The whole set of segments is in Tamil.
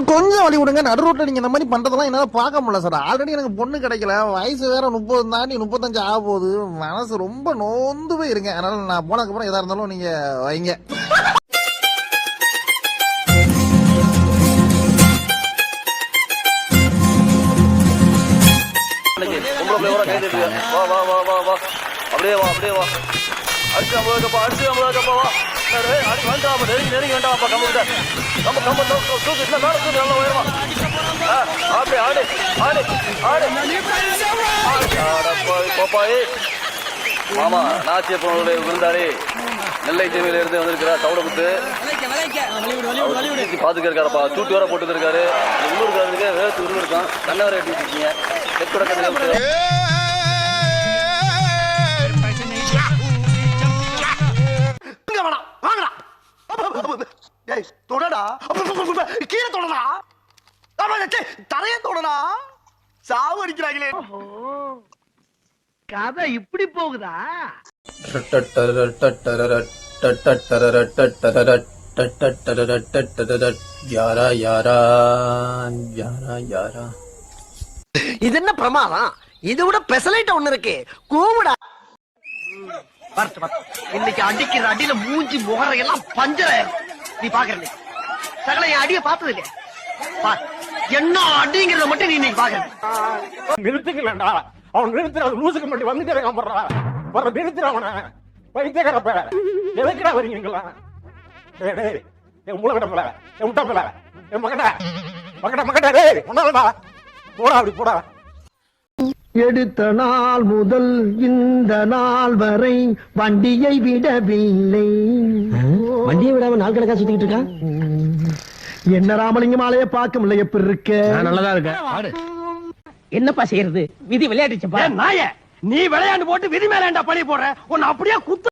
கொஞ்சம் வழி விடுங்க. நடு ரோட்ல நீங்க இந்த மாதிரி பண்றதெல்லாம் என்னால பார்க்க முடியல சார். ஆல்ரெடி எனக்கு பொண்ணு கிடைக்கல, வயசு வேற 30 தாண்டி 35 ஆக போகுது. மனசு ரொம்ப நொந்து போய் இருங்க. அதனால நான் போனதுக்கு அப்புறம் எதா இருந்தாலும் நீங்க வைங்க. அப்படியே வா அப்படியே வா. அடிச்சு 50 கப்பா அடிச்சு 50 கப்பா வா. வேண்டாம் நெருங்கி வேண்டாம்ப்பா. கம்பு கம்பு தூக்கு இல்லை மேலே தூக்கு நல்லா உயரமா. அப்படி ஆடு ஆடு ஆடு பாப்பாயே. மாமா நாச்சிய பொண்ணுடைய விருந்தாரி நெல்லை தீமையில இருந்து வந்திருக்கிறார். தவளை பாத்துக்க இருக்காருப்பா. சூட்டு வர போட்டு இருக்காரு. உள்ளூர்காரருக்கு வேறு உருவு இருக்கான். கண்ண வர எட்டி இருக்கீங்க. தொடடா கீழே தொடடா தரைய தொடடா. சாவு அடிக்கிறாங்களே. கதை இப்படி போகுதா? யாரா யாரா யாரா யாரா. இது என்ன பிரமாதம்? இது விட பெசலைட் ஒண்ணு இருக்கு. கூவுடா. இன்னைக்கு அடிக்கிற அடியில மூஞ்சி முகரையெல்லாம் பஞ்சர. நீ பாக்குற சகல என் அடிய பார்த்தது இல்லையா? என்ன அடிங்கிறத மட்டும் நீ இன்னைக்கு பாக்குற. நிறுத்துக்கலடா. அவன் நிறுத்துற லூசுக்கு மட்டும் வந்துட்டே வர நிறுத்துற அவனை. வைத்தியக்காரப்ப எதுக்குடா வரீங்களா? என் மூளை போல என் முட்டா போல என் மகடா மகடா மகடா. டேய் ஒன்னாலடா போடா. அப்படி போடா. எடுத்த நாள் முதல் இந்த நாள் வரை வண்டியை விடவில்லை. வண்டியை விடாம நாள் கணக்கா சுத்திக்கிட்டு இருக்கா. என்ன ராமலிங்கம் ஆலைய பார்க்க முடியல. எப்படி இருக்க? நல்லதா இருக்க. என்னப்பா செய்யறது? விதி விளையாட்டுச்சப்பா. நாய நீ விளையாண்டு போட்டு விதி மேலேண்டா பழி போடுற. உன்னை அப்படியே குத்து.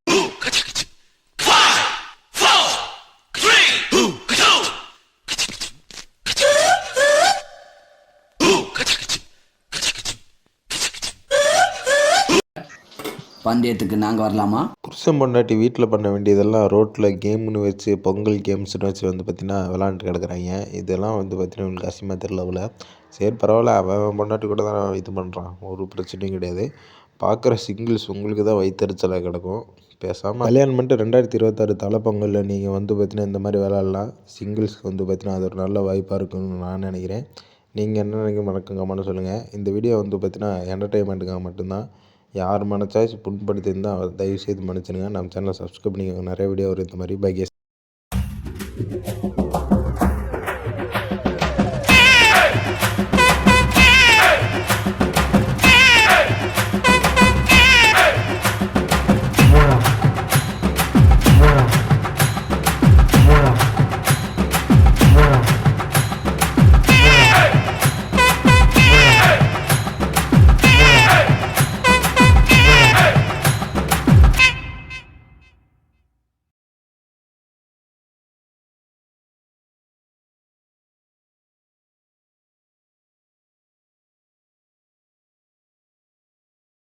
பந்தயத்துக்கு நாங்கள் வரலாமா? புருஷன் பொண்டாட்டி வீட்டில் பண்ண வேண்டியதெல்லாம் ரோட்டில் கேம்னு வச்சு பொங்கல் கேம்ஸ்னு வச்சு வந்து பார்த்திங்கன்னா விளாண்டு கிடக்குறாங்க. இதெல்லாம் வந்து பார்த்திங்கன்னா உங்களுக்கு அசிமா தெரியல. சரி பரவாயில்ல, அவன் பொண்டாட்டி கூட தான் இது பண்ணுறான். ஒரு பிரச்சனையும் கிடையாது. பார்க்குற சிங்கிள்ஸ் உங்களுக்கு தான் வயிற்றுச்சலாக கிடக்கும். பேசாமல் கல்யாணம் பண்ணிட்டு 2026 தலைப்பொங்கலில் நீங்கள் வந்து பார்த்திங்கன்னா இந்த மாதிரி விளாட்லாம். சிங்கிள்ஸ்க்கு வந்து பார்த்திங்கன்னா அது ஒரு நல்ல வாய்ப்பாக இருக்குன்னு நான் நினைக்கிறேன். நீங்கள் என்ன நினைக்க மறக்காம சொல்லுங்கள். இந்த வீடியோ வந்து பார்த்திங்கன்னா என்டர்டெயின்மெண்ட்டுக்காக மட்டும்தான். யார் மனசாச்சு புண்படுத்தியிருந்தால் தயவுசெய்து மன்னிச்சிடுங்க. நம்ம சேனலை சப்ஸ்கிரைப் பண்ணிக்கோங்க. நிறைய வீடியோ வரும் இந்த மாதிரி. Bye case.